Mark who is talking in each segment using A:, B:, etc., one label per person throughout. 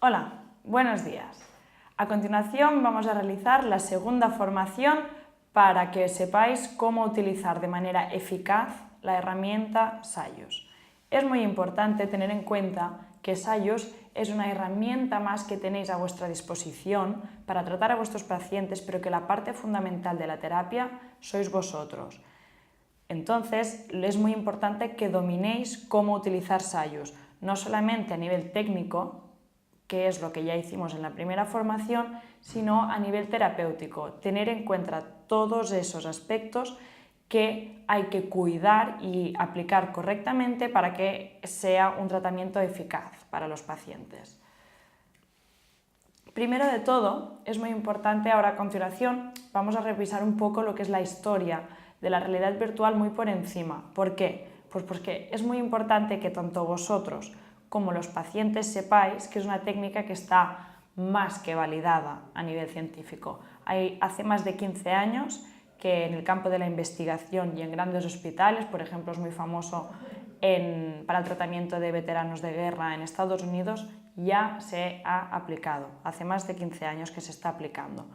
A: Hola, buenos días. A continuación vamos a realizar la segunda formación para que sepáis cómo utilizar de manera eficaz la herramienta Sayus. Es muy importante tener en cuenta que Sayus es una herramienta más que tenéis a vuestra disposición para tratar a vuestros pacientes, pero que la parte fundamental de la terapia sois vosotros. Entonces, es muy importante que dominéis cómo utilizar Sayus, no solamente a nivel técnico, que es lo que ya hicimos en la primera formación, sino a nivel terapéutico, tener en cuenta todos esos aspectos que hay que cuidar y aplicar correctamente para que sea un tratamiento eficaz para los pacientes. Primero de todo, es muy importante, ahora a continuación vamos a revisar un poco lo que es la historia de la realidad virtual muy por encima. ¿Por qué? Pues porque es muy importante que tanto vosotros como los pacientes sepáis que es una técnica que está más que validada a nivel científico. Hace más de 15 años que en el campo de la investigación y en grandes hospitales, por ejemplo, es muy famoso para el tratamiento de veteranos de guerra en Estados Unidos, ya se ha aplicado. Hace más de 15 años que se está aplicando.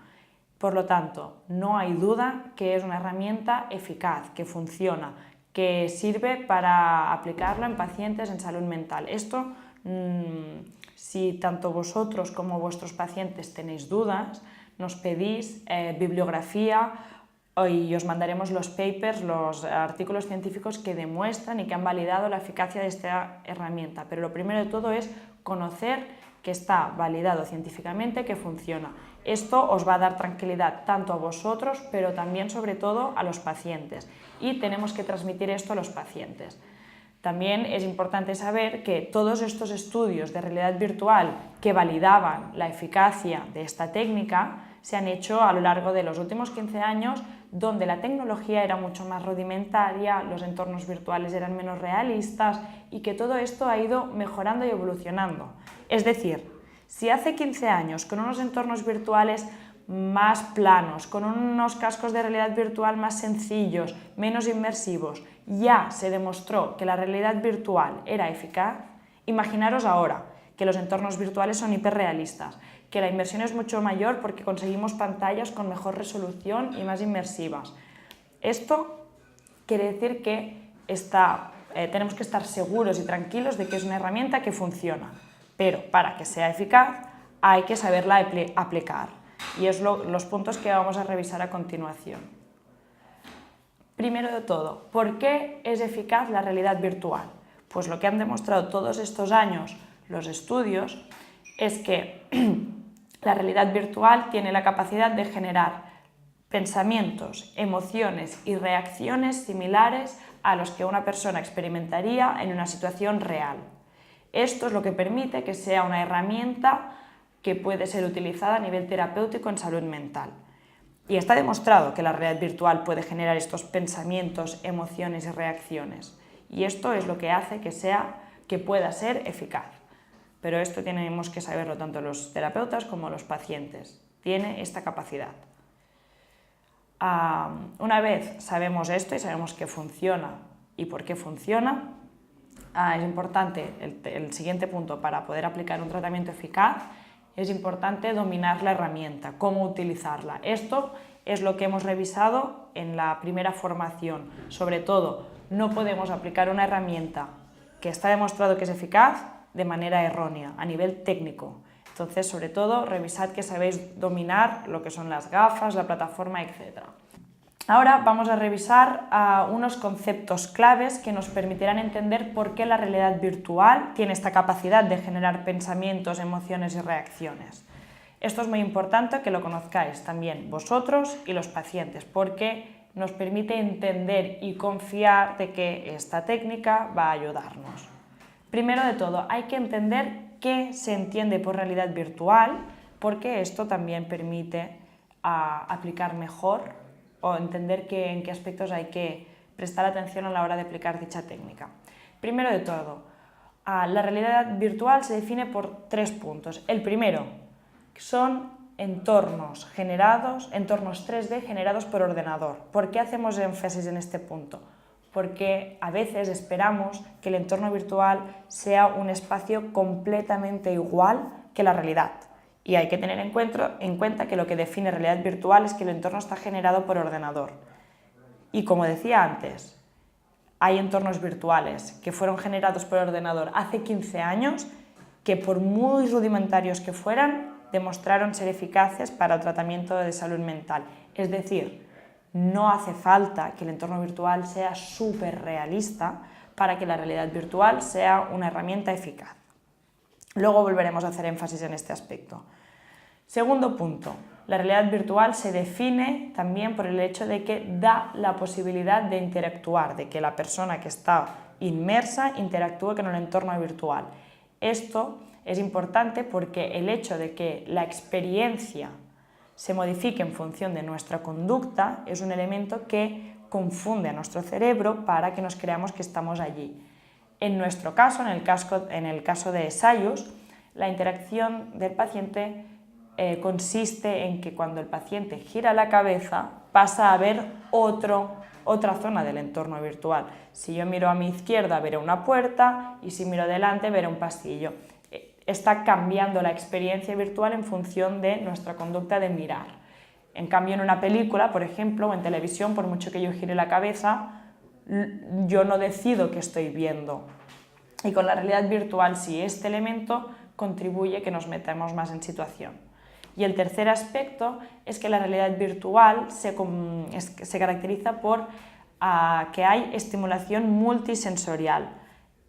A: Por lo tanto, no hay duda que es una herramienta eficaz, que funciona, que sirve para aplicarlo en pacientes en salud mental. Esto, si tanto vosotros como vuestros pacientes tenéis dudas, nos pedís bibliografía y os mandaremos los papers, los artículos científicos que demuestran y que han validado la eficacia de esta herramienta. Pero lo primero de todo es conocer que está validado científicamente, que funciona. Esto os va a dar tranquilidad tanto a vosotros, pero también sobre todo a los pacientes. Y tenemos que transmitir esto a los pacientes. También es importante saber que todos estos estudios de realidad virtual que validaban la eficacia de esta técnica se han hecho a lo largo de los últimos 15 años, donde la tecnología era mucho más rudimentaria, los entornos virtuales eran menos realistas y que todo esto ha ido mejorando y evolucionando. Es decir, si hace 15 años con unos entornos virtuales más planos, con unos cascos de realidad virtual más sencillos, menos inmersivos, ya se demostró que la realidad virtual era eficaz, imaginaros ahora que los entornos virtuales son hiperrealistas, que la inmersión es mucho mayor porque conseguimos pantallas con mejor resolución y más inmersivas. Esto quiere decir que tenemos que estar seguros y tranquilos de que es una herramienta que funciona, pero para que sea eficaz hay que saberla aplicar. Y es los puntos que vamos a revisar a continuación. Primero de todo, ¿por qué es eficaz la realidad virtual? Pues lo que han demostrado todos estos años los estudios es que la realidad virtual tiene la capacidad de generar pensamientos, emociones y reacciones similares a los que una persona experimentaría en una situación real. Esto es lo que permite que sea una herramienta que puede ser utilizada a nivel terapéutico en salud mental. Y está demostrado que la realidad virtual puede generar estos pensamientos, emociones y reacciones. Y esto es lo que hace que pueda ser eficaz. Pero esto tenemos que saberlo tanto los terapeutas como los pacientes. Tiene esta capacidad. Una vez sabemos esto y sabemos que funciona y por qué funciona, es importante, el siguiente punto para poder aplicar un tratamiento eficaz, es importante dominar la herramienta, cómo utilizarla. Esto es lo que hemos revisado en la primera formación. Sobre todo, no podemos aplicar una herramienta que está demostrado que es eficaz de manera errónea, a nivel técnico. Entonces, sobre todo, revisad que sabéis dominar lo que son las gafas, la plataforma, etc. Ahora vamos a revisar unos conceptos claves que nos permitirán entender por qué la realidad virtual tiene esta capacidad de generar pensamientos, emociones y reacciones. Esto es muy importante que lo conozcáis también vosotros y los pacientes, porque nos permite entender y confiar de que esta técnica va a ayudarnos. Primero de todo, hay que entender qué se entiende por realidad virtual, porque esto también permite aplicar mejor o entender en qué aspectos hay que prestar atención a la hora de aplicar dicha técnica. Primero de todo, la realidad virtual se define por 3 puntos. El primero son entornos 3D generados por ordenador. ¿Por qué hacemos énfasis en este punto? Porque a veces esperamos que el entorno virtual sea un espacio completamente igual que la realidad. Y hay que tener en cuenta que lo que define realidad virtual es que el entorno está generado por ordenador. Y como decía antes, hay entornos virtuales que fueron generados por ordenador hace 15 años que, por muy rudimentarios que fueran, demostraron ser eficaces para el tratamiento de salud mental. Es decir, no hace falta que el entorno virtual sea súper realista para que la realidad virtual sea una herramienta eficaz. Luego volveremos a hacer énfasis en este aspecto. Segundo punto, la realidad virtual se define también por el hecho de que da la posibilidad de interactuar, de que la persona que está inmersa interactúe con el entorno virtual. Esto es importante porque el hecho de que la experiencia se modifique en función de nuestra conducta es un elemento que confunde a nuestro cerebro para que nos creamos que estamos allí. En nuestro caso, en el caso de ensayos, la interacción del paciente consiste en que cuando el paciente gira la cabeza pasa a ver otra zona del entorno virtual. Si yo miro a mi izquierda veré una puerta y si miro adelante veré un pasillo. Está cambiando la experiencia virtual en función de nuestra conducta de mirar. En cambio, en una película, por ejemplo, o en televisión, por mucho que yo gire la cabeza, yo no decido qué estoy viendo. Y con la realidad virtual sí, este elemento contribuye a que nos metamos más en situación. Y el tercer aspecto es que la realidad virtual se caracteriza por que hay estimulación multisensorial.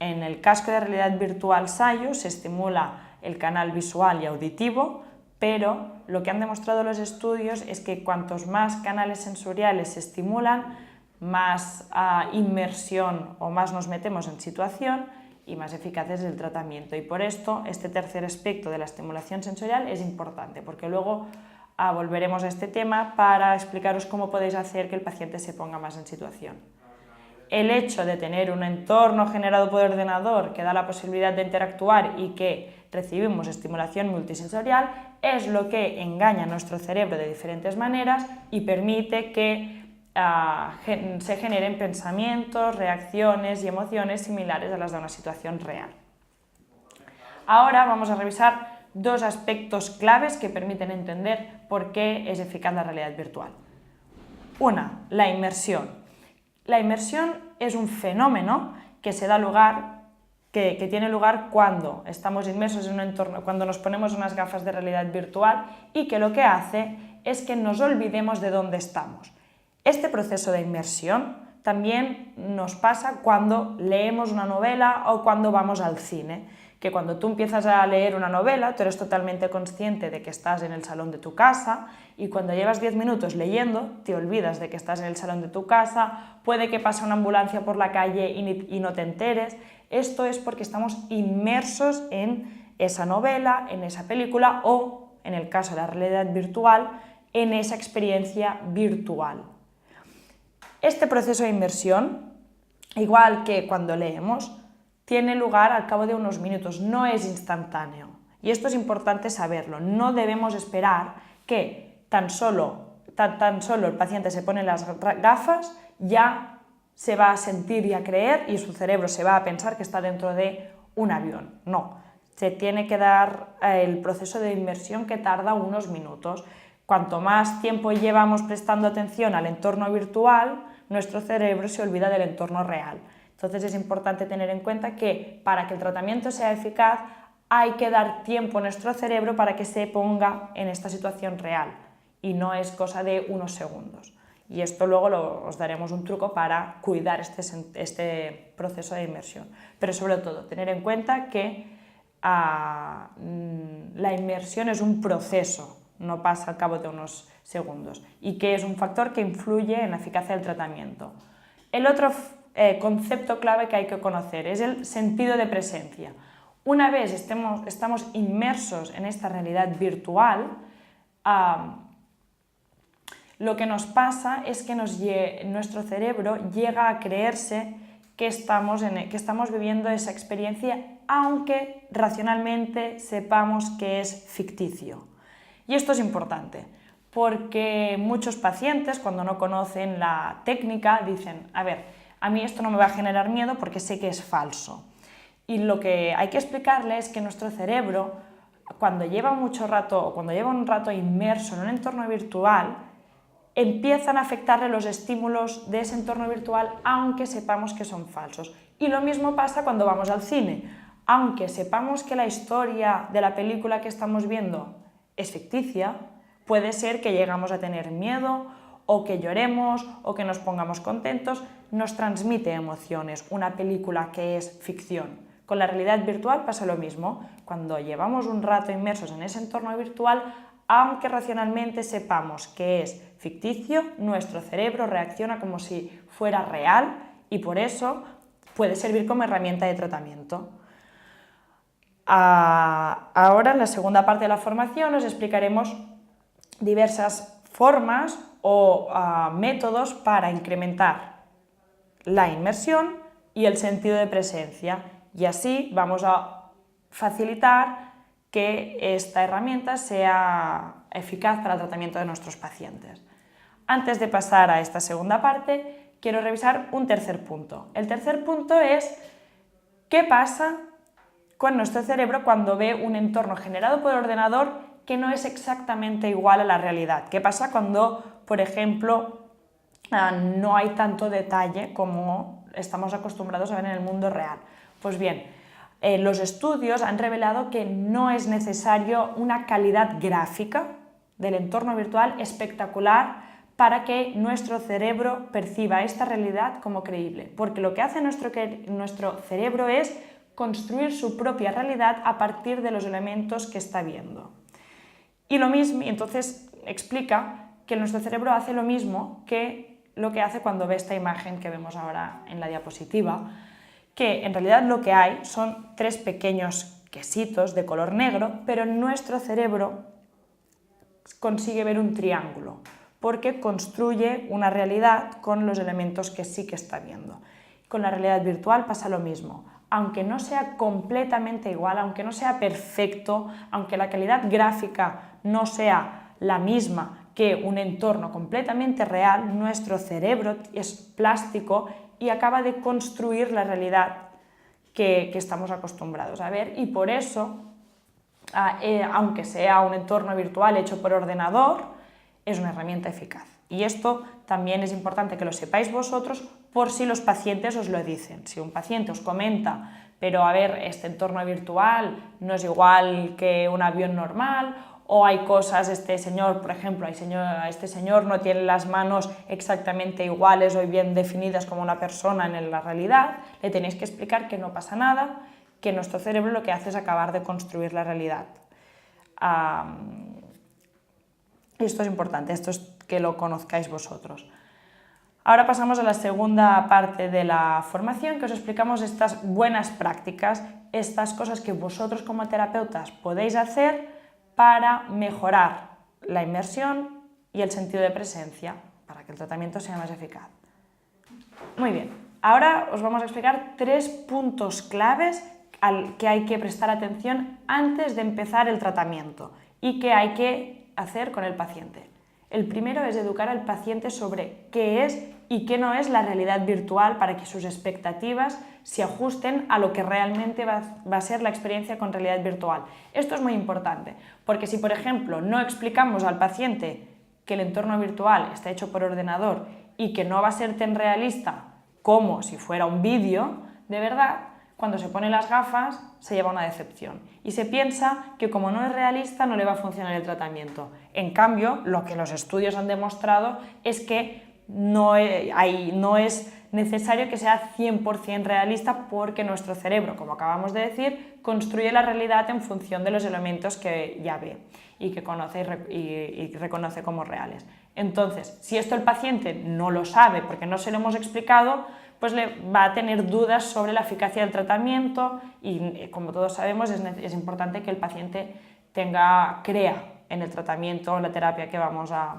A: En el casco de realidad virtual Sayo se estimula el canal visual y auditivo, pero lo que han demostrado los estudios es que cuantos más canales sensoriales se estimulan, más inmersión o más nos metemos en situación y más eficaz es el tratamiento. Y por esto este tercer aspecto de la estimulación sensorial es importante, porque luego volveremos a este tema para explicaros cómo podéis hacer que el paciente se ponga más en situación. El hecho de tener un entorno generado por ordenador que da la posibilidad de interactuar y que recibimos estimulación multisensorial es lo que engaña a nuestro cerebro de diferentes maneras y permite que se generen pensamientos, reacciones y emociones similares a las de una situación real. Ahora vamos a revisar dos aspectos claves que permiten entender por qué es eficaz la realidad virtual. Una, la inmersión. La inmersión es un fenómeno que tiene lugar cuando estamos inmersos en un entorno, cuando nos ponemos unas gafas de realidad virtual y que lo que hace es que nos olvidemos de dónde estamos. Este proceso de inmersión también nos pasa cuando leemos una novela o cuando vamos al cine, que cuando tú empiezas a leer una novela, tú eres totalmente consciente de que estás en el salón de tu casa y cuando llevas 10 minutos leyendo, te olvidas de que estás en el salón de tu casa, puede que pase una ambulancia por la calle y no te enteres. Esto es porque estamos inmersos en esa novela, en esa película o, en el caso de la realidad virtual, en esa experiencia virtual. Este proceso de inmersión, igual que cuando leemos, tiene lugar al cabo de unos minutos, no es instantáneo. Y esto es importante saberlo, no debemos esperar que tan solo el paciente se pone las gafas, ya se va a sentir y a creer y su cerebro se va a pensar que está dentro de un avión. No, se tiene que dar el proceso de inmersión que tarda unos minutos. Cuanto más tiempo llevamos prestando atención al entorno virtual, nuestro cerebro se olvida del entorno real. Entonces es importante tener en cuenta que para que el tratamiento sea eficaz hay que dar tiempo a nuestro cerebro para que se ponga en esta situación real y no es cosa de unos segundos. Y esto luego os daremos un truco para cuidar este proceso de inmersión. Pero sobre todo, tener en cuenta que la inmersión es un proceso, no pasa al cabo de unos segundos y que es un factor que influye en la eficacia del tratamiento. El otro concepto clave que hay que conocer es el sentido de presencia. Una vez estamos inmersos en esta realidad virtual, lo que nos pasa es que nuestro cerebro llega a creerse que estamos viviendo esa experiencia, aunque racionalmente sepamos que es ficticio. Y esto es importante, porque muchos pacientes, cuando no conocen la técnica, dicen, a ver, a mí esto no me va a generar miedo porque sé que es falso. Y lo que hay que explicarles es que nuestro cerebro cuando lleva mucho rato o cuando lleva un rato inmerso en un entorno virtual, empiezan a afectarle los estímulos de ese entorno virtual aunque sepamos que son falsos. Y lo mismo pasa cuando vamos al cine. Aunque sepamos que la historia de la película que estamos viendo es ficticia, puede ser que llegamos a tener miedo o que lloremos o que nos pongamos contentos, nos transmite emociones una película que es ficción. Con la realidad virtual pasa lo mismo. Cuando llevamos un rato inmersos en ese entorno virtual, aunque racionalmente sepamos que es ficticio, nuestro cerebro reacciona como si fuera real y por eso puede servir como herramienta de tratamiento. Ahora, en la segunda parte de la formación, os explicaremos diversas formas o métodos para incrementar la inmersión y el sentido de presencia, y así vamos a facilitar que esta herramienta sea eficaz para el tratamiento de nuestros pacientes. Antes de pasar a esta segunda parte, quiero revisar un tercer punto. El tercer punto es ¿qué pasa con nuestro cerebro cuando ve un entorno generado por ordenador que no es exactamente igual a la realidad? ¿Qué pasa cuando, por ejemplo, no hay tanto detalle como estamos acostumbrados a ver en el mundo real? Pues bien, los estudios han revelado que no es necesario una calidad gráfica del entorno virtual espectacular para que nuestro cerebro perciba esta realidad como creíble, porque lo que hace nuestro cerebro es construir su propia realidad a partir de los elementos que está viendo. Y lo mismo, entonces explica que nuestro cerebro hace lo mismo que lo que hace cuando ve esta imagen que vemos ahora en la diapositiva, que en realidad lo que hay son 3 pequeños quesitos de color negro, pero nuestro cerebro consigue ver un triángulo, porque construye una realidad con los elementos que sí que está viendo. Con la realidad virtual pasa lo mismo. Aunque no sea completamente igual, aunque no sea perfecto, aunque la calidad gráfica no sea la misma que un entorno completamente real, nuestro cerebro es plástico y acaba de construir la realidad que estamos acostumbrados a ver, y por eso, aunque sea un entorno virtual hecho por ordenador, es una herramienta eficaz. Y esto también es importante que lo sepáis vosotros por si los pacientes os lo dicen. Si un paciente os comenta, pero a ver, este entorno virtual no es igual que un avión normal, o hay cosas, este señor, por ejemplo, este señor no tiene las manos exactamente iguales o bien definidas como una persona en la realidad, le tenéis que explicar que no pasa nada, que nuestro cerebro lo que hace es acabar de construir la realidad. Esto es importante, esto es que lo conozcáis vosotros. Ahora pasamos a la segunda parte de la formación, que os explicamos estas buenas prácticas, estas cosas que vosotros como terapeutas podéis hacer para mejorar la inmersión y el sentido de presencia, para que el tratamiento sea más eficaz. Muy bien, ahora os vamos a explicar 3 puntos claves al que hay que prestar atención antes de empezar el tratamiento y que hay que hacer con el paciente. El primero es educar al paciente sobre qué es y qué no es la realidad virtual para que sus expectativas se ajusten a lo que realmente va a ser la experiencia con realidad virtual. Esto es muy importante, porque si por ejemplo no explicamos al paciente que el entorno virtual está hecho por ordenador y que no va a ser tan realista como si fuera un vídeo, de verdad, cuando se pone las gafas se lleva una decepción y se piensa que como no es realista no le va a funcionar el tratamiento. En cambio, lo que los estudios han demostrado es que no es necesario que sea 100% realista, porque nuestro cerebro, como acabamos de decir, construye la realidad en función de los elementos que ya ve y que conoce y reconoce como reales. Entonces, si esto el paciente no lo sabe porque no se lo hemos explicado, pues le va a tener dudas sobre la eficacia del tratamiento y, como todos sabemos, es importante que el paciente crea en el tratamiento o la terapia que vamos a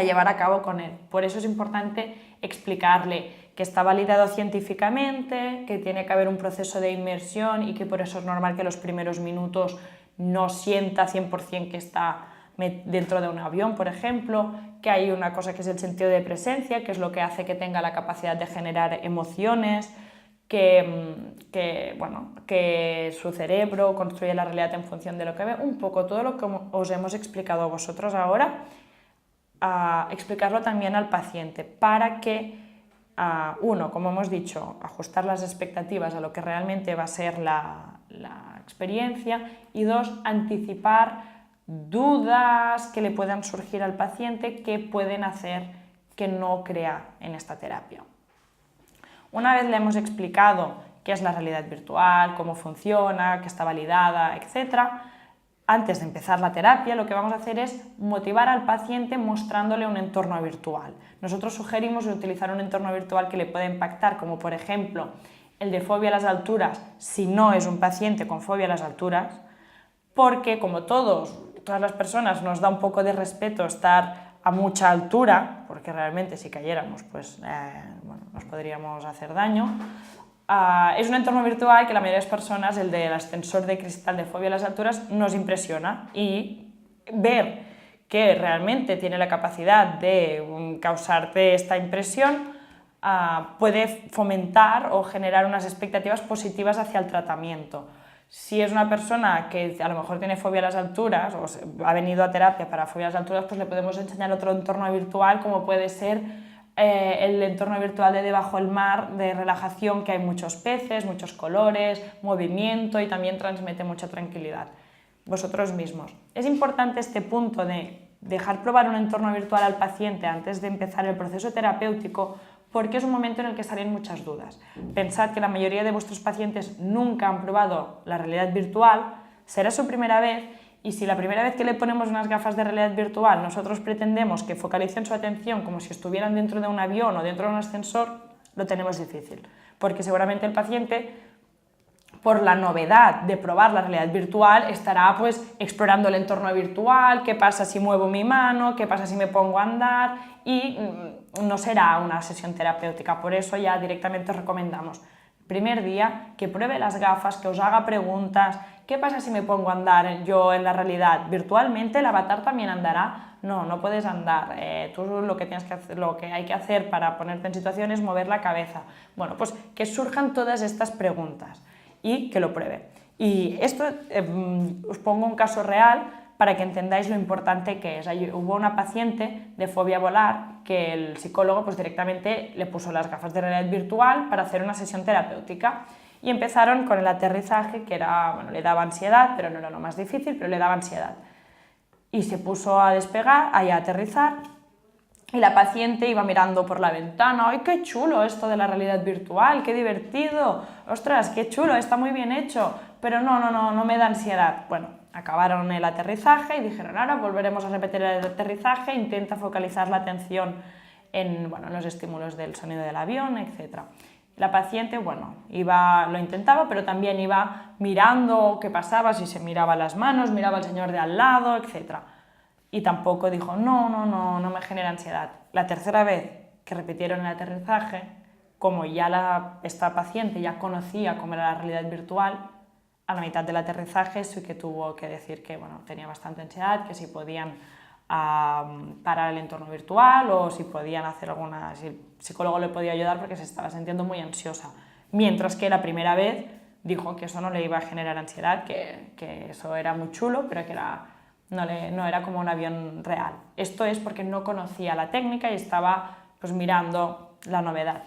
A: llevar a cabo con él. Por eso es importante explicarle que está validado científicamente, que tiene que haber un proceso de inmersión y que por eso es normal que los primeros minutos no sienta 100% que está dentro de un avión, por ejemplo, que hay una cosa que es el sentido de presencia, que es lo que hace que tenga la capacidad de generar emociones, que su cerebro construye la realidad en función de lo que ve, un poco todo lo que os hemos explicado a vosotros ahora, a explicarlo también al paciente para que, uno, como hemos dicho, ajustar las expectativas a lo que realmente va a ser la experiencia, y dos, anticipar dudas que le puedan surgir al paciente que pueden hacer que no crea en esta terapia. Una vez le hemos explicado qué es la realidad virtual, cómo funciona, que está validada, etc., antes de empezar la terapia, lo que vamos a hacer es motivar al paciente mostrándole un entorno virtual. Nosotros sugerimos utilizar un entorno virtual que le pueda impactar, como por ejemplo el de fobia a las alturas, si no es un paciente con fobia a las alturas, porque como todas las personas nos da un poco de respeto estar a mucha altura, porque realmente si cayéramos pues nos podríamos hacer daño. Es un entorno virtual que la mayoría de las personas, el del ascensor de cristal de fobia a las alturas, nos impresiona, y ver que realmente tiene la capacidad de causarte esta impresión puede fomentar o generar unas expectativas positivas hacia el tratamiento. Si es una persona que a lo mejor tiene fobia a las alturas o ha venido a terapia para fobia a las alturas, pues le podemos enseñar otro entorno virtual, como puede ser el entorno virtual de debajo del mar, de relajación, que hay muchos peces, muchos colores, movimiento, y también transmite mucha tranquilidad. Vosotros mismos. Es importante este punto de dejar probar un entorno virtual al paciente antes de empezar el proceso terapéutico, porque es un momento en el que salen muchas dudas. Pensad que la mayoría de vuestros pacientes nunca han probado la realidad virtual, será su primera vez, y si la primera vez que le ponemos unas gafas de realidad virtual nosotros pretendemos que focalicen su atención como si estuvieran dentro de un avión o dentro de un ascensor, lo tenemos difícil, porque seguramente el paciente, por la novedad de probar la realidad virtual, estará pues explorando el entorno virtual, qué pasa si muevo mi mano, qué pasa si me pongo a andar, y no será una sesión terapéutica. Por eso ya directamente os recomendamos, primer día, que pruebe las gafas, que os haga preguntas. ¿Qué pasa si me pongo a andar yo en la realidad? ¿Virtualmente el avatar también andará? No, no puedes andar. Tú lo que hay que hacer para ponerte en situación es mover la cabeza. Bueno, pues que surjan todas estas preguntas y que lo pruebe. Y esto, os pongo un caso real para que entendáis lo importante que es. Hubo una paciente de fobia a volar que el psicólogo pues directamente le puso las gafas de realidad virtual para hacer una sesión terapéutica, y empezaron con el aterrizaje, que era, le daba ansiedad, pero no era lo más difícil, pero le daba ansiedad. Y se puso a despegar, a aterrizar, y la paciente iba mirando por la ventana. ¡Ay, qué chulo esto de la realidad virtual! ¡Qué divertido! ¡Ostras, qué chulo! Está muy bien hecho, pero no me da ansiedad. Bueno, acabaron el aterrizaje y dijeron, ahora volveremos a repetir el aterrizaje, intenta focalizar la atención en los estímulos del sonido del avión, etc. La paciente, lo intentaba, pero también iba mirando qué pasaba, si se miraba las manos, miraba al señor de al lado, etc. Y tampoco dijo, no me genera ansiedad. La tercera vez que repitieron el aterrizaje, como ya esta paciente ya conocía cómo era la realidad virtual, a la mitad del aterrizaje sí que tuvo que decir que tenía bastante ansiedad, que si podían parar el entorno virtual o si podían hacer si el psicólogo le podía ayudar porque se estaba sintiendo muy ansiosa. Mientras que la primera vez dijo que eso no le iba a generar ansiedad, que eso era muy chulo, pero que no era como un avión real. Esto es porque no conocía la técnica y estaba mirando la novedad.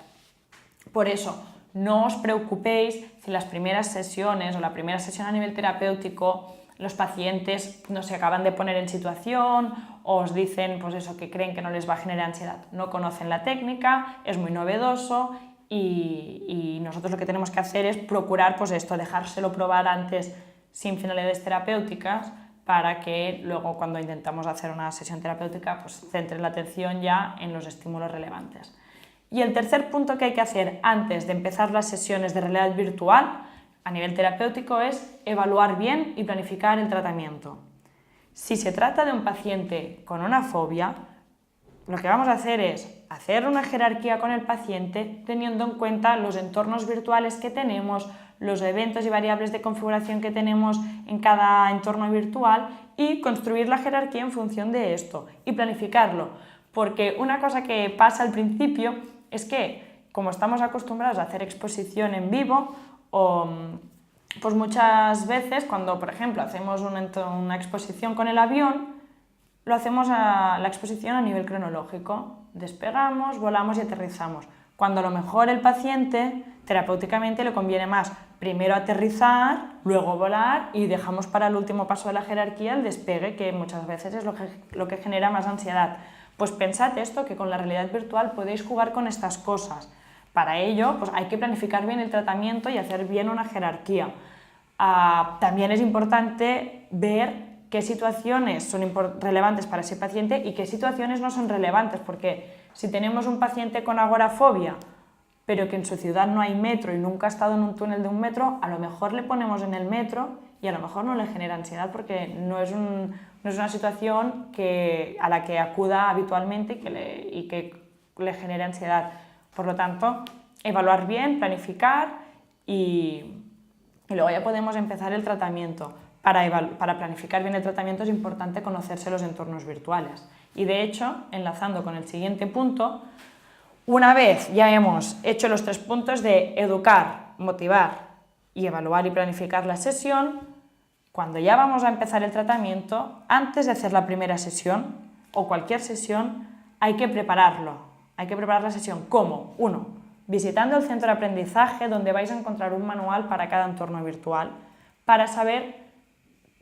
A: Por eso, no os preocupéis si las primeras sesiones o la primera sesión a nivel terapéutico los pacientes no se acaban de poner en situación o os dicen que creen que no les va a generar ansiedad. No conocen la técnica, es muy novedoso y nosotros lo que tenemos que hacer es procurar dejárselo probar antes sin finalidades terapéuticas, para que luego cuando intentamos hacer una sesión terapéutica centren la atención ya en los estímulos relevantes. Y el tercer punto que hay que hacer antes de empezar las sesiones de realidad virtual a nivel terapéutico es evaluar bien y planificar el tratamiento. Si se trata de un paciente con una fobia, lo que vamos a hacer es hacer una jerarquía con el paciente teniendo en cuenta los entornos virtuales que tenemos, los eventos y variables de configuración que tenemos en cada entorno virtual, y construir la jerarquía en función de esto y planificarlo. Porque una cosa que pasa al principio es que como estamos acostumbrados a hacer exposición en vivo, o pues muchas veces cuando, por ejemplo, hacemos una exposición con el avión, lo hacemos la exposición a nivel cronológico. Despegamos, volamos y aterrizamos. Cuando a lo mejor el paciente terapéuticamente le conviene más primero aterrizar, luego volar y dejamos para el último paso de la jerarquía el despegue, que muchas veces es lo que genera más ansiedad. Pues pensad esto, que con la realidad virtual podéis jugar con estas cosas. Para ello, pues hay que planificar bien el tratamiento y hacer bien una jerarquía. También es importante ver qué situaciones son relevantes para ese paciente y qué situaciones no son relevantes, porque si tenemos un paciente con agorafobia, pero que en su ciudad no hay metro y nunca ha estado en un túnel de un metro, a lo mejor le ponemos en el metro y a lo mejor no le genera ansiedad porque no es una situación a la que acuda habitualmente y que le genere ansiedad. Por lo tanto, evaluar bien, planificar y luego ya podemos empezar el tratamiento. Para planificar bien el tratamiento es importante conocerse los entornos virtuales. Y de hecho, enlazando con el siguiente punto, una vez ya hemos hecho los 3 puntos de educar, motivar y evaluar y planificar la sesión, cuando ya vamos a empezar el tratamiento, antes de hacer la primera sesión o cualquier sesión, hay que prepararlo. Hay que preparar la sesión. ¿Cómo? 1. Visitando el centro de aprendizaje, donde vais a encontrar un manual para cada entorno virtual, para saber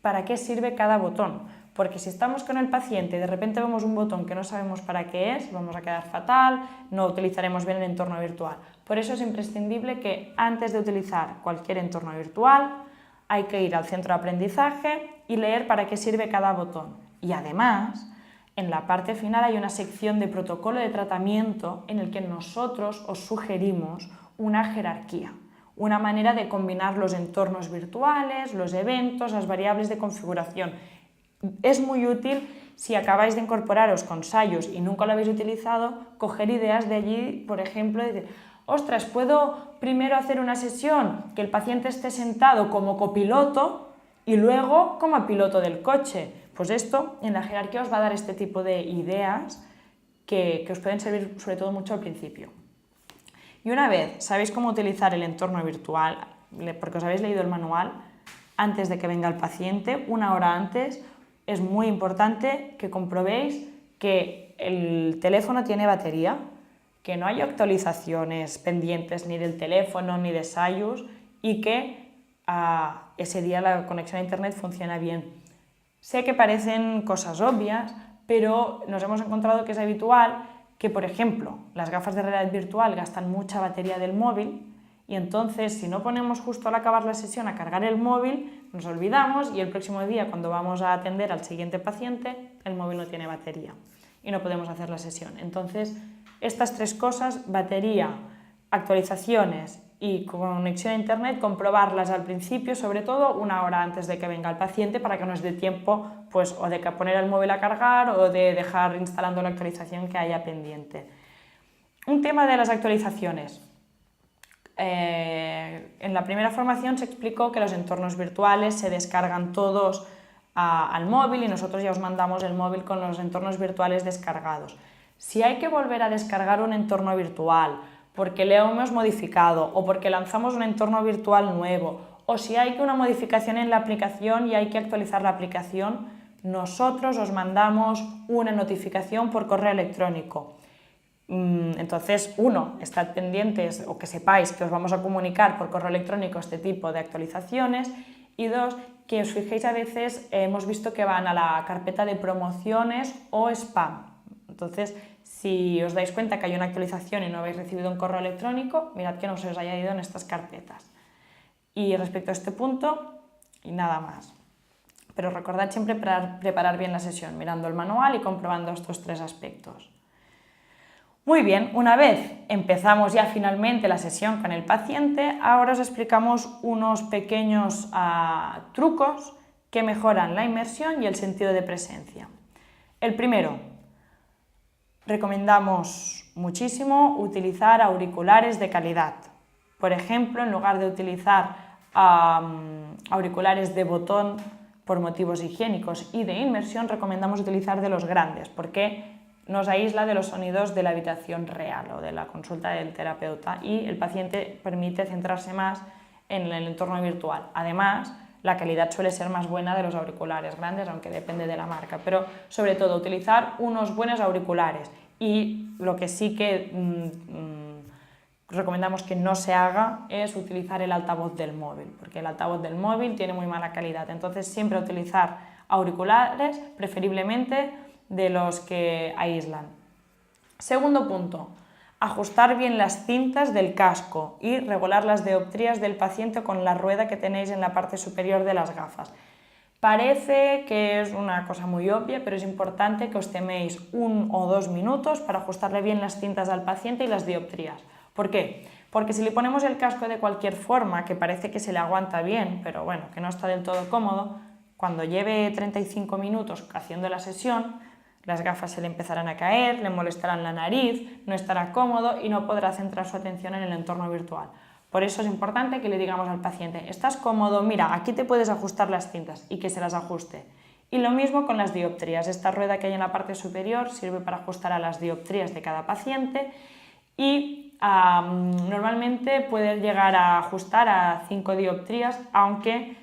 A: para qué sirve cada botón. Porque si estamos con el paciente y de repente vemos un botón que no sabemos para qué es, vamos a quedar fatal, no utilizaremos bien el entorno virtual. Por eso es imprescindible que antes de utilizar cualquier entorno virtual hay que ir al centro de aprendizaje y leer para qué sirve cada botón. Y además, en la parte final hay una sección de protocolo de tratamiento en el que nosotros os sugerimos una jerarquía, una manera de combinar los entornos virtuales, los eventos, las variables de configuración. Es muy útil si acabáis de incorporaros con Sayus y nunca lo habéis utilizado, coger ideas de allí, por ejemplo, y decir, ostras, puedo primero hacer una sesión que el paciente esté sentado como copiloto y luego como piloto del coche. Pues esto en la jerarquía os va a dar este tipo de ideas que os pueden servir sobre todo mucho al principio. Y una vez sabéis cómo utilizar el entorno virtual, porque os habéis leído el manual, antes de que venga el paciente, 1 hora antes, es muy importante que comprobéis que el teléfono tiene batería, que no hay actualizaciones pendientes ni del teléfono ni de Sayus y que ese día la conexión a internet funciona bien. Sé que parecen cosas obvias, pero nos hemos encontrado que es habitual que, por ejemplo, las gafas de realidad virtual gastan mucha batería del móvil y entonces si no ponemos justo al acabar la sesión a cargar el móvil, nos olvidamos y el próximo día cuando vamos a atender al siguiente paciente, el móvil no tiene batería y no podemos hacer la sesión. Entonces, estas 3 cosas, batería, actualizaciones y conexión a internet, comprobarlas al principio, sobre todo 1 hora antes de que venga el paciente para que nos dé tiempo pues, o de poner el móvil a cargar o de dejar instalando la actualización que haya pendiente. Un tema de las actualizaciones. En la primera formación se explicó que los entornos virtuales se descargan todos al móvil y nosotros ya os mandamos el móvil con los entornos virtuales descargados. Si hay que volver a descargar un entorno virtual porque le hemos modificado o porque lanzamos un entorno virtual nuevo o si hay una modificación en la aplicación y hay que actualizar la aplicación, nosotros os mandamos una notificación por correo electrónico. Entonces, 1, estad pendientes o que sepáis que os vamos a comunicar por correo electrónico este tipo de actualizaciones y 2, que os fijéis a veces, hemos visto que van a la carpeta de promociones o spam. Entonces, si os dais cuenta que hay una actualización y no habéis recibido un correo electrónico, mirad que no se os haya ido en estas carpetas. Y respecto a este punto, y nada más. Pero recordad siempre preparar bien la sesión, mirando el manual y comprobando estos 3 aspectos. Muy bien, una vez empezamos ya finalmente la sesión con el paciente, ahora os explicamos unos pequeños trucos que mejoran la inmersión y el sentido de presencia. El primero, recomendamos muchísimo utilizar auriculares de calidad. Por ejemplo, en lugar de utilizar auriculares de botón por motivos higiénicos y de inmersión, recomendamos utilizar de los grandes, porque nos aísla de los sonidos de la habitación real o de la consulta del terapeuta y el paciente permite centrarse más en el entorno virtual. Además, la calidad suele ser más buena de los auriculares grandes, aunque depende de la marca, pero sobre todo utilizar unos buenos auriculares. Y lo que sí que recomendamos que no se haga es utilizar el altavoz del móvil, porque el altavoz del móvil tiene muy mala calidad. Entonces siempre utilizar auriculares, preferiblemente de los que aíslan. Segundo punto, ajustar bien las cintas del casco y regular las dioptrías del paciente con la rueda que tenéis en la parte superior de las gafas. Parece que es una cosa muy obvia, pero es importante que os toméis 1 o 2 minutos para ajustarle bien las cintas al paciente y las dioptrías. ¿Por qué? Porque si le ponemos el casco de cualquier forma, que parece que se le aguanta bien, pero bueno, que no está del todo cómodo, cuando lleve 35 minutos haciendo la sesión, las gafas se le empezarán a caer, le molestarán la nariz, no estará cómodo y no podrá centrar su atención en el entorno virtual. Por eso es importante que le digamos al paciente, ¿estás cómodo? Mira, aquí te puedes ajustar las cintas y que se las ajuste. Y lo mismo con las dioptrías. Esta rueda que hay en la parte superior sirve para ajustar a las dioptrías de cada paciente y normalmente puede llegar a ajustar a 5 dioptrías, aunque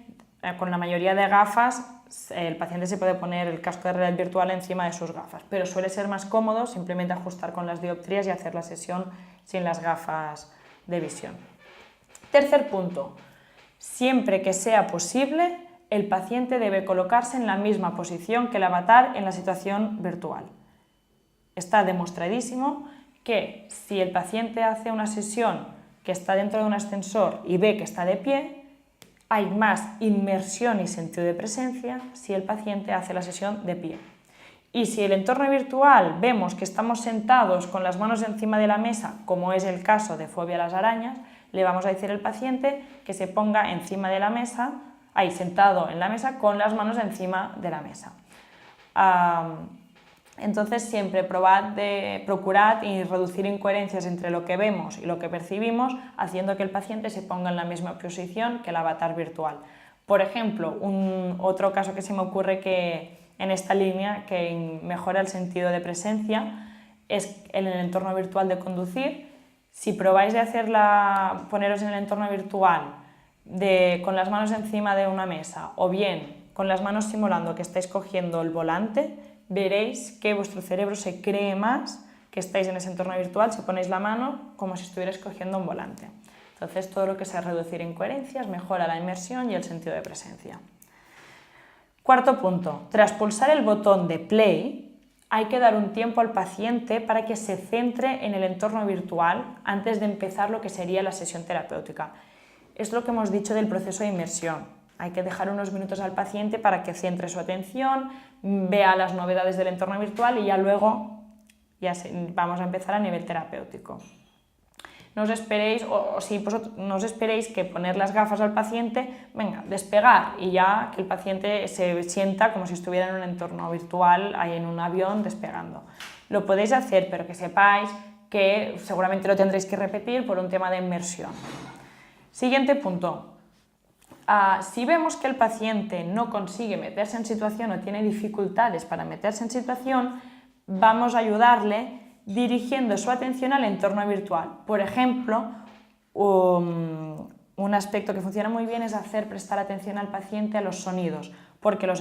A: con la mayoría de gafas el paciente se puede poner el casco de realidad virtual encima de sus gafas, pero suele ser más cómodo simplemente ajustar con las dioptrías y hacer la sesión sin las gafas de visión. Tercer punto, siempre que sea posible, el paciente debe colocarse en la misma posición que el avatar en la situación virtual. Está demostradísimo que si el paciente hace una sesión que está dentro de un ascensor y ve que está de pie, hay más inmersión y sentido de presencia si el paciente hace la sesión de pie. Y si el entorno virtual vemos que estamos sentados con las manos encima de la mesa, como es el caso de fobia a las arañas, le vamos a decir al paciente que se ponga encima de la mesa, sentado en la mesa con las manos encima de la mesa. Entonces siempre procurad y reducir incoherencias entre lo que vemos y lo que percibimos, haciendo que el paciente se ponga en la misma posición que el avatar virtual. Por ejemplo, otro caso que se me ocurre que en esta línea que mejora el sentido de presencia es en el entorno virtual de conducir. Si probáis de poneros en el entorno virtual con las manos encima de una mesa o bien con las manos simulando que estáis cogiendo el volante, veréis que vuestro cerebro se cree más que estáis en ese entorno virtual si ponéis la mano como si estuvierais cogiendo un volante. Entonces todo lo que sea reducir incoherencias mejora la inmersión y el sentido de presencia. Cuarto punto, tras pulsar el botón de play, hay que dar un tiempo al paciente para que se centre en el entorno virtual antes de empezar lo que sería la sesión terapéutica. Es lo que hemos dicho del proceso de inmersión. Hay que dejar unos minutos al paciente para que centre su atención, vea las novedades del entorno virtual y ya luego vamos a empezar a nivel terapéutico. No os esperéis, no os esperéis que poner las gafas al paciente, venga, despegar y ya que el paciente se sienta como si estuviera en un entorno virtual, ahí en un avión despegando. Lo podéis hacer, pero que sepáis que seguramente lo tendréis que repetir por un tema de inmersión. Siguiente punto. Si vemos que el paciente no consigue meterse en situación o tiene dificultades para meterse en situación, vamos a ayudarle dirigiendo su atención al entorno virtual. Por ejemplo, un aspecto que funciona muy bien es hacer prestar atención al paciente a los sonidos, porque los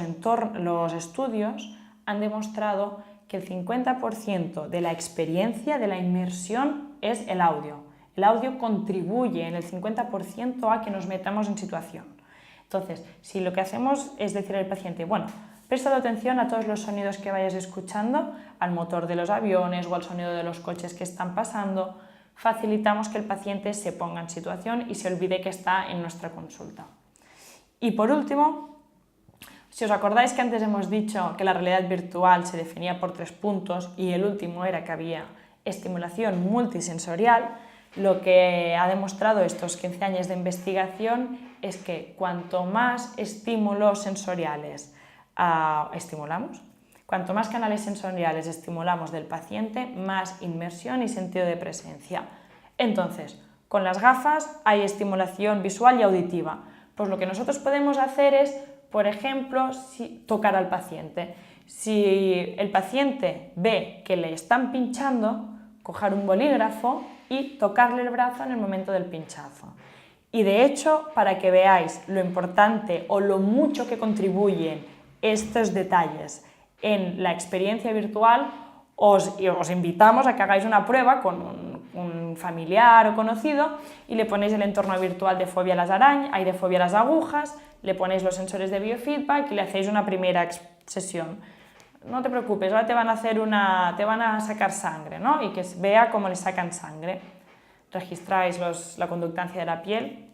A: estudios han demostrado que el 50% de la experiencia, de la inmersión, es el audio. El audio contribuye en el 50% a que nos metamos en situación. Entonces, si lo que hacemos es decir al paciente, bueno, presta atención a todos los sonidos que vayas escuchando, al motor de los aviones o al sonido de los coches que están pasando, facilitamos que el paciente se ponga en situación y se olvide que está en nuestra consulta. Y por último, si os acordáis que antes hemos dicho que la realidad virtual se definía por 3 puntos y el último era que había estimulación multisensorial, lo que ha demostrado estos 15 años de investigación es que cuanto más estímulos sensoriales estimulamos, cuanto más canales sensoriales estimulamos del paciente, más inmersión y sentido de presencia. Entonces, con las gafas hay estimulación visual y auditiva. Pues lo que nosotros podemos hacer es por ejemplo, tocar al paciente. Si el paciente ve que le están pinchando, coger un bolígrafo y tocarle el brazo en el momento del pinchazo. Y de hecho, para que veáis lo importante o lo mucho que contribuyen estos detalles en la experiencia virtual, os invitamos a que hagáis una prueba con un familiar o conocido y le ponéis el entorno virtual de fobia a las arañas, de fobia a las agujas, le ponéis los sensores de biofeedback y le hacéis una primera sesión. No te preocupes, ahora te van a sacar sangre, ¿no? Y que vea cómo le sacan sangre. Registráis la conductancia de la piel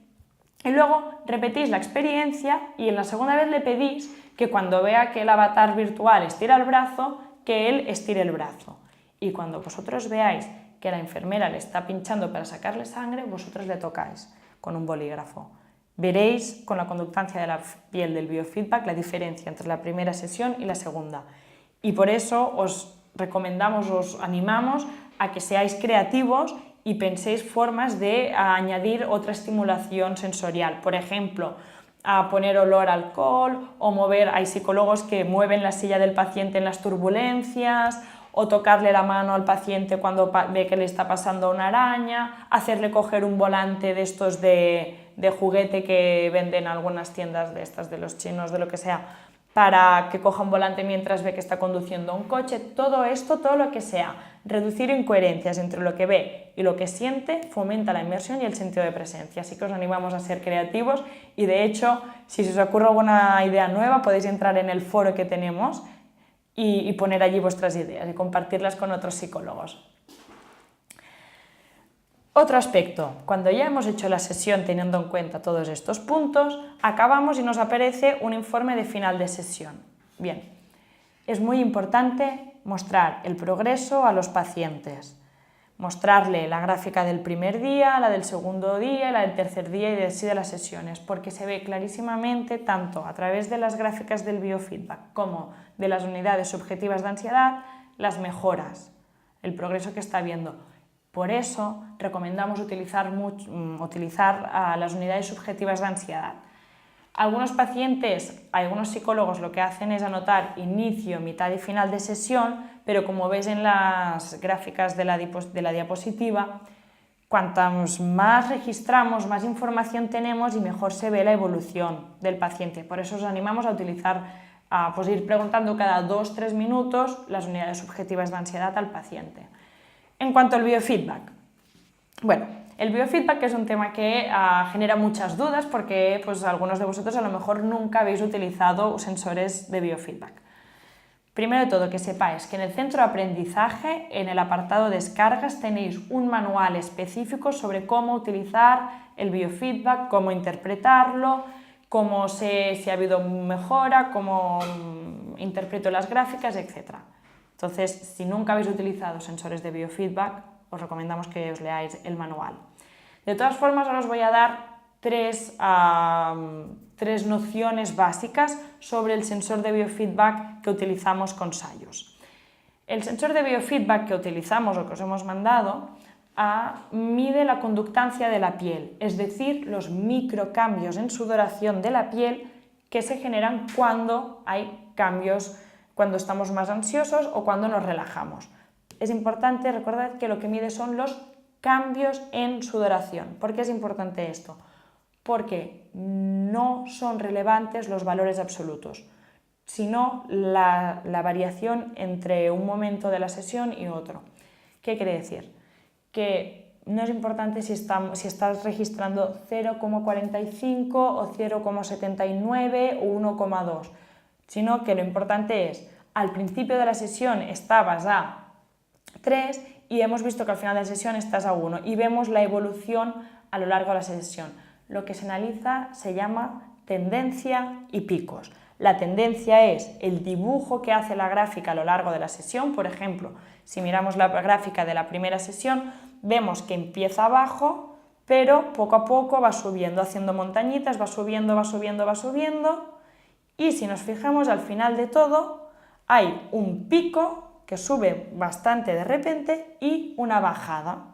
A: y luego repetís la experiencia y en la segunda vez le pedís que cuando vea que el avatar virtual estira el brazo, que él estire el brazo. Y cuando vosotros veáis que la enfermera le está pinchando para sacarle sangre, vosotros le tocáis con un bolígrafo. Veréis con la conductancia de la piel del biofeedback la diferencia entre la primera sesión y la segunda. Y por eso os recomendamos, os animamos a que seáis creativos y penséis formas de añadir otra estimulación sensorial. Por ejemplo, a poner olor a alcohol o mover, hay psicólogos que mueven la silla del paciente en las turbulencias o tocarle la mano al paciente cuando ve que le está pasando una araña, hacerle coger un volante de estos de juguete que venden algunas tiendas de estas de los chinos, de lo que sea, para que coja un volante mientras ve que está conduciendo un coche. Todo esto, todo lo que sea, reducir incoherencias entre lo que ve y lo que siente, fomenta la inmersión y el sentido de presencia. Así que os animamos a ser creativos y de hecho, si se os ocurre alguna idea nueva, podéis entrar en el foro que tenemos y poner allí vuestras ideas y compartirlas con otros psicólogos. Otro aspecto, cuando ya hemos hecho la sesión teniendo en cuenta todos estos puntos, acabamos y nos aparece un informe de final de sesión. Bien, es muy importante mostrar el progreso a los pacientes, mostrarle la gráfica del primer día, la del segundo día, la del tercer día y así de las sesiones, porque se ve clarísimamente tanto a través de las gráficas del biofeedback como de las unidades subjetivas de ansiedad, las mejoras, el progreso que está habiendo. Por eso recomendamos utilizar las unidades subjetivas de ansiedad. Algunos pacientes, algunos psicólogos lo que hacen es anotar inicio, mitad y final de sesión, pero como ves en las gráficas de la diapositiva, cuantos más registramos, más información tenemos y mejor se ve la evolución del paciente. Por eso os animamos a ir preguntando cada 2-3 minutos las unidades subjetivas de ansiedad al paciente. En cuanto al biofeedback, bueno, el biofeedback es un tema que genera muchas dudas porque algunos de vosotros a lo mejor nunca habéis utilizado sensores de biofeedback. Primero de todo, que sepáis que en el centro de aprendizaje, en el apartado descargas, tenéis un manual específico sobre cómo utilizar el biofeedback, cómo interpretarlo, si ha habido mejora, cómo interpreto las gráficas, etc. Entonces, si nunca habéis utilizado sensores de biofeedback, os recomendamos que os leáis el manual. De todas formas, ahora os voy a dar tres nociones básicas sobre el sensor de biofeedback que utilizamos con Sayus. El sensor de biofeedback que utilizamos o que os hemos mandado mide la conductancia de la piel, es decir, los microcambios en sudoración de la piel que se generan cuando hay cambios, cuando estamos más ansiosos o cuando nos relajamos. Es importante recordar que lo que mide son los cambios en sudoración. ¿Por qué es importante esto? Porque no son relevantes los valores absolutos, sino la variación entre un momento de la sesión y otro. ¿Qué quiere decir? Que no es importante si estás registrando 0,45 o 0,79 o 1,2, sino que lo importante es, al principio de la sesión estabas a 3 y hemos visto que al final de la sesión estás a 1 y vemos la evolución a lo largo de la sesión. Lo que se analiza se llama tendencia y picos. La tendencia es el dibujo que hace la gráfica a lo largo de la sesión. Por ejemplo, si miramos la gráfica de la primera sesión, vemos que empieza abajo, pero poco a poco va subiendo, haciendo montañitas, va subiendo, va subiendo, va subiendo. Y si nos fijamos al final de todo, hay un pico que sube bastante de repente y una bajada.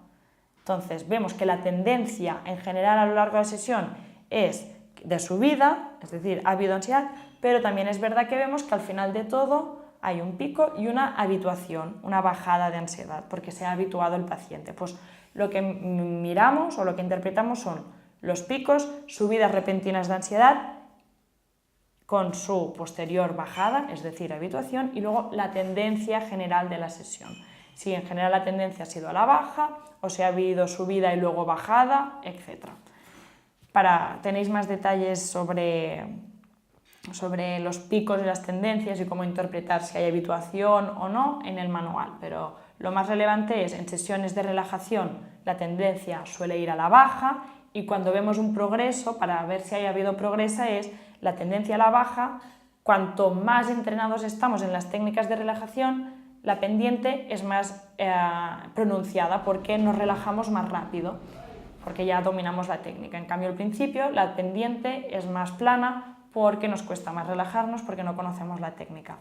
A: Entonces vemos que la tendencia en general a lo largo de la sesión es de subida, es decir, ha habido ansiedad, pero también es verdad que vemos que al final de todo hay un pico y una habituación, una bajada de ansiedad, porque se ha habituado el paciente. Pues lo que miramos o lo que interpretamos son los picos, subidas repentinas de ansiedad con su posterior bajada, es decir, habituación, y luego la tendencia general de la sesión. Si en general la tendencia ha sido a la baja, o si ha habido subida y luego bajada, etc. Tenéis más detalles sobre los picos y las tendencias y cómo interpretar si hay habituación o no en el manual, pero lo más relevante es en sesiones de relajación la tendencia suele ir a la baja y cuando vemos un progreso, para ver si haya habido progreso, es la tendencia a la baja. Cuanto más entrenados estamos en las técnicas de relajación, la pendiente es más pronunciada porque nos relajamos más rápido, porque ya dominamos la técnica. En cambio, al principio, la pendiente es más plana porque nos cuesta más relajarnos, porque no conocemos la técnica.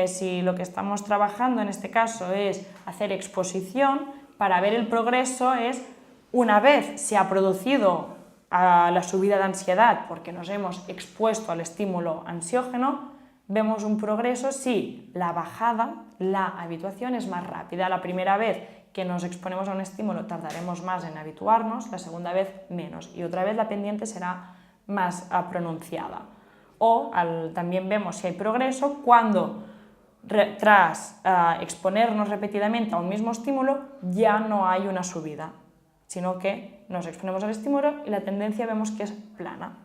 A: Si lo que estamos trabajando en este caso es hacer exposición, para ver el progreso es, una vez se ha producido la subida de ansiedad porque nos hemos expuesto al estímulo ansiógeno, vemos un progreso si la bajada, la habituación es más rápida. La primera vez que nos exponemos a un estímulo tardaremos más en habituarnos, la segunda vez menos y otra vez la pendiente será más pronunciada. O también vemos si hay progreso cuando tras exponernos repetidamente a un mismo estímulo ya no hay una subida, sino que nos exponemos al estímulo y la tendencia vemos que es plana.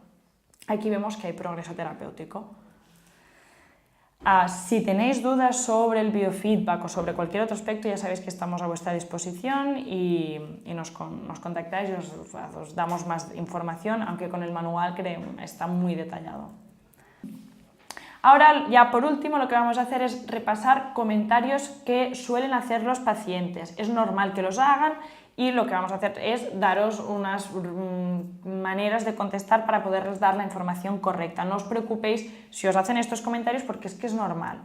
A: Aquí vemos que hay progreso terapéutico. Si tenéis dudas sobre el biofeedback o sobre cualquier otro aspecto, ya sabéis que estamos a vuestra disposición y nos contactáis y os damos más información, aunque con el manual está muy detallado. Ahora, ya por último, lo que vamos a hacer es repasar comentarios que suelen hacer los pacientes. Es normal que los hagan y lo que vamos a hacer es daros unas maneras de contestar para poderles dar la información correcta. No os preocupéis si os hacen estos comentarios porque es que es normal.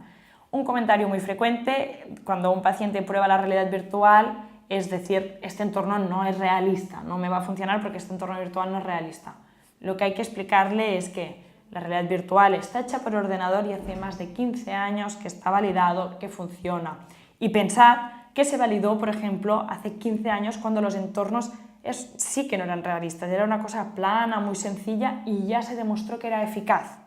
A: Un comentario muy frecuente cuando un paciente prueba la realidad virtual es decir, este entorno no es realista, no me va a funcionar porque este entorno virtual no es realista. Lo que hay que explicarle es que la realidad virtual está hecha por ordenador y hace más de 15 años que está validado, que funciona. Y pensad que se validó, por ejemplo, hace 15 años cuando los entornos sí que no eran realistas, era una cosa plana, muy sencilla y ya se demostró que era eficaz.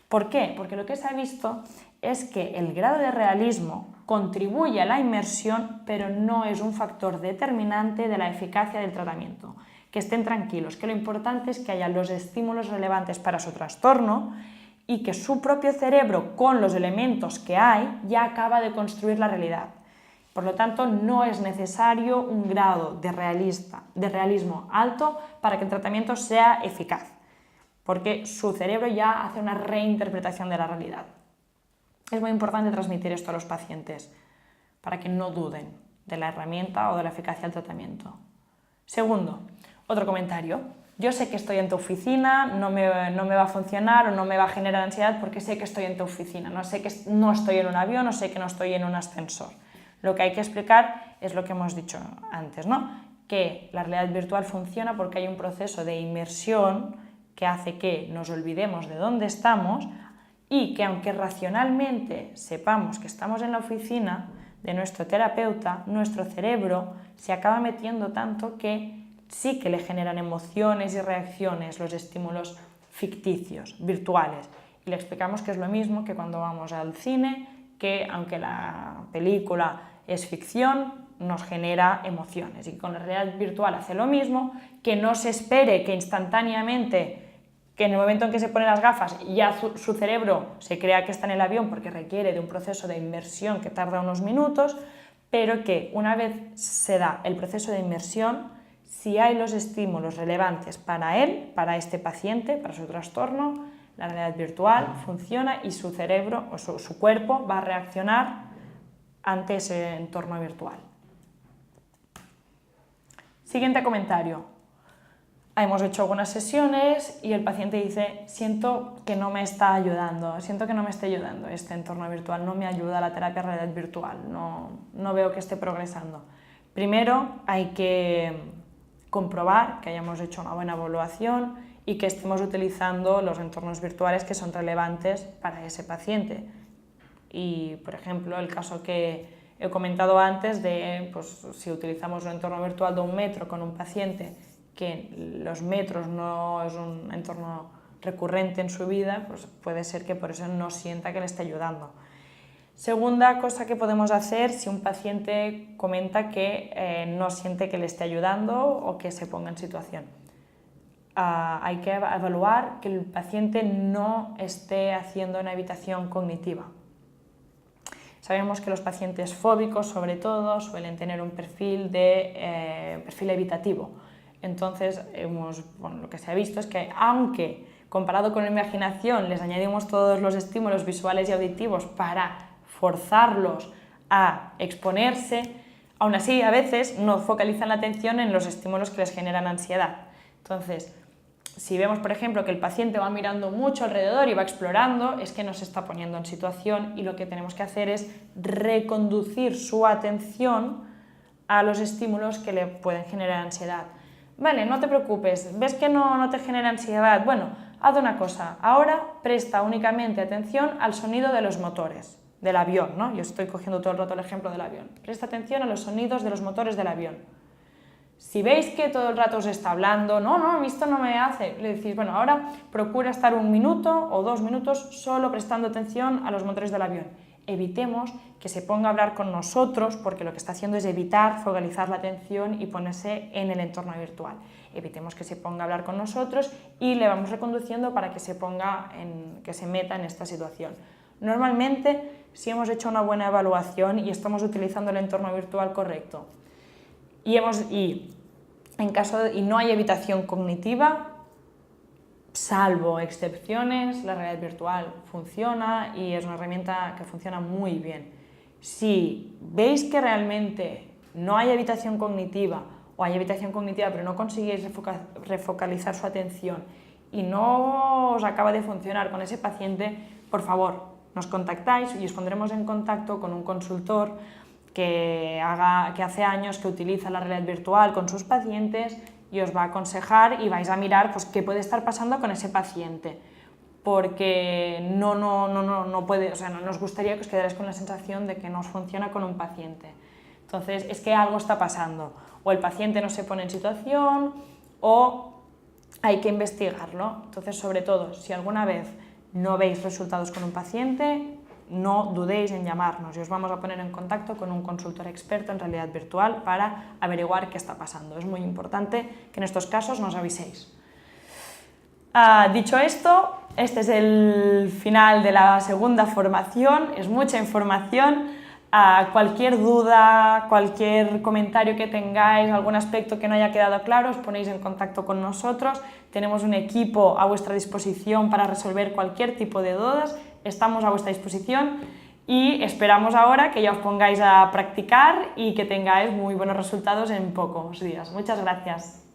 A: ¿Por qué? Porque lo que se ha visto es que el grado de realismo contribuye a la inmersión, pero no es un factor determinante de la eficacia del tratamiento. Que estén tranquilos, que lo importante es que haya los estímulos relevantes para su trastorno y que su propio cerebro, con los elementos que hay, ya acaba de construir la realidad. Por lo tanto, no es necesario un grado de realismo alto para que el tratamiento sea eficaz, porque su cerebro ya hace una reinterpretación de la realidad. Es muy importante transmitir esto a los pacientes para que no duden de la herramienta o de la eficacia del tratamiento. Segundo, otro comentario. Yo sé que estoy en tu oficina, no me va a funcionar o no me va a generar ansiedad porque sé que estoy en tu oficina, no sé que no estoy en un avión o sé que no estoy en un ascensor. Lo que hay que explicar es lo que hemos dicho antes, ¿no? Que la realidad virtual funciona porque hay un proceso de inmersión que hace que nos olvidemos de dónde estamos y que aunque racionalmente sepamos que estamos en la oficina de nuestro terapeuta, nuestro cerebro se acaba metiendo tanto que sí que le generan emociones y reacciones los estímulos ficticios, virtuales. Y le explicamos que es lo mismo que cuando vamos al cine, que aunque la película es ficción, nos genera emociones. Y con la realidad virtual hace lo mismo, que no se espere que instantáneamente, que en el momento en que se pone las gafas ya su cerebro se crea que está en el avión porque requiere de un proceso de inmersión que tarda unos minutos, pero que una vez se da el proceso de inmersión, si hay los estímulos relevantes para él, para este paciente, para su trastorno, la realidad virtual funciona y su cerebro o su cuerpo va a reaccionar ante ese entorno virtual. Siguiente comentario. Hemos hecho algunas sesiones y el paciente dice, siento que no me está ayudando, siento que no me está ayudando este entorno virtual, no me ayuda la terapia de realidad virtual, no veo que esté progresando. Primero hay que comprobar que hayamos hecho una buena evaluación y que estemos utilizando los entornos virtuales que son relevantes para ese paciente. Y, por ejemplo, el caso que he comentado antes de pues, si utilizamos un entorno virtual de 1 metro con un paciente que los metros no es un entorno recurrente en su vida, pues puede ser que por eso no sienta que le esté ayudando. Segunda cosa que podemos hacer si un paciente comenta que no siente que le esté ayudando o que se ponga en situación. Hay que evaluar que el paciente no esté haciendo una evitación cognitiva. Sabemos que los pacientes fóbicos, sobre todo, suelen tener un perfil evitativo. Entonces, lo que se ha visto es que, aunque comparado con la imaginación les añadimos todos los estímulos visuales y auditivos para forzarlos a exponerse, aún así a veces no focalizan la atención en los estímulos que les generan ansiedad. Entonces, si vemos, por ejemplo, que el paciente va mirando mucho alrededor y va explorando, es que nos está poniendo en situación y lo que tenemos que hacer es reconducir su atención a los estímulos que le pueden generar ansiedad. Vale, no te preocupes, ¿ves que no te genera ansiedad? Bueno, haz una cosa, ahora presta únicamente atención al sonido de los motores del avión, ¿no? Yo estoy cogiendo todo el rato el ejemplo del avión. Presta atención a los sonidos de los motores del avión. Si veis que todo el rato os está hablando, no, esto no me hace, le decís, bueno, ahora procura estar 1 minuto o 2 minutos solo prestando atención a los motores del avión. Evitemos que se ponga a hablar con nosotros porque lo que está haciendo es evitar focalizar la atención y ponerse en el entorno virtual. Evitemos que se ponga a hablar con nosotros y le vamos reconduciendo para que que se meta en esta situación. Normalmente, si hemos hecho una buena evaluación y estamos utilizando el entorno virtual correcto y no hay evitación cognitiva, salvo excepciones, la realidad virtual funciona y es una herramienta que funciona muy bien. Si veis que realmente no hay evitación cognitiva o hay evitación cognitiva pero no conseguís refocalizar su atención y no os acaba de funcionar con ese paciente, por favor, nos contactáis y os pondremos en contacto con un consultor que hace años que utiliza la realidad virtual con sus pacientes y os va a aconsejar y vais a mirar pues, qué puede estar pasando con ese paciente. Porque no nos gustaría que os quedarais con la sensación de que no os funciona con un paciente. Entonces, es que algo está pasando. O el paciente no se pone en situación o hay que investigarlo. Entonces, sobre todo, si alguna vez no veis resultados con un paciente, no dudéis en llamarnos y os vamos a poner en contacto con un consultor experto en realidad virtual para averiguar qué está pasando. Es muy importante que en estos casos nos aviséis. Dicho esto, este es el final de la segunda formación, es mucha información. Cualquier duda, cualquier comentario que tengáis, algún aspecto que no haya quedado claro, os ponéis en contacto con nosotros. Tenemos un equipo a vuestra disposición para resolver cualquier tipo de dudas. Estamos a vuestra disposición y esperamos ahora que ya os pongáis a practicar y que tengáis muy buenos resultados en pocos días. Muchas gracias.